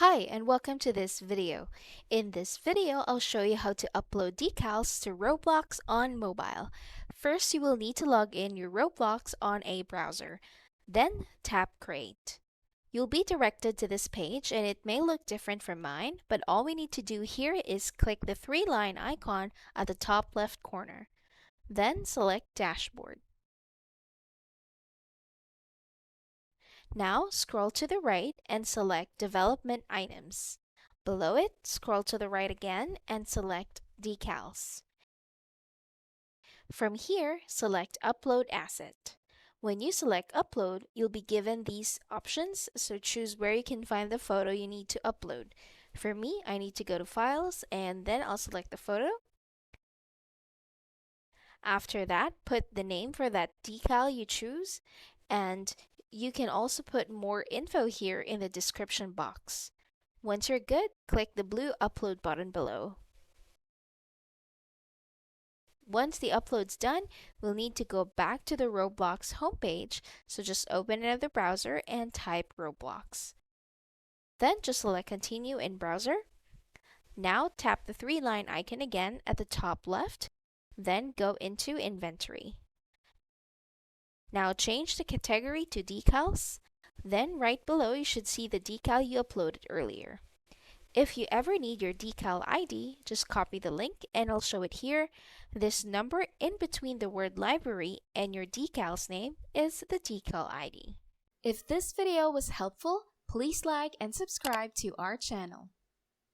Hi and welcome to this video. In this video, I'll show you how to upload decals to Roblox on mobile. First, you will need to log in your Roblox on a browser. Then, tap Create. You'll be directed to this page and it may look different from mine, but all we need to do here is click the three-line icon at the top left corner. Then select Dashboard. Now scroll to the right and select Development Items. Below it, scroll to the right again and select Decals. From here, select Upload Asset. When you select Upload, you'll be given these options, so choose where you can find the photo you need to upload. For me, I need to go to Files and then I'll select the photo. After that, put the name for that decal you choose, and you can also put more info here in the description box. Once you're good, click the blue upload button below. Once the upload's done, we'll need to go back to the Roblox homepage, so just open another browser and type Roblox. Then just select Continue in Browser. Now tap the three-line icon again at the top left, then go into Inventory. Now change the category to Decals. Then right below you should see the decal you uploaded earlier. If you ever need your decal ID, just copy the link and I'll show it here. This number in between the word library and your decal's name is the decal ID. If this video was helpful, please like and subscribe to our channel.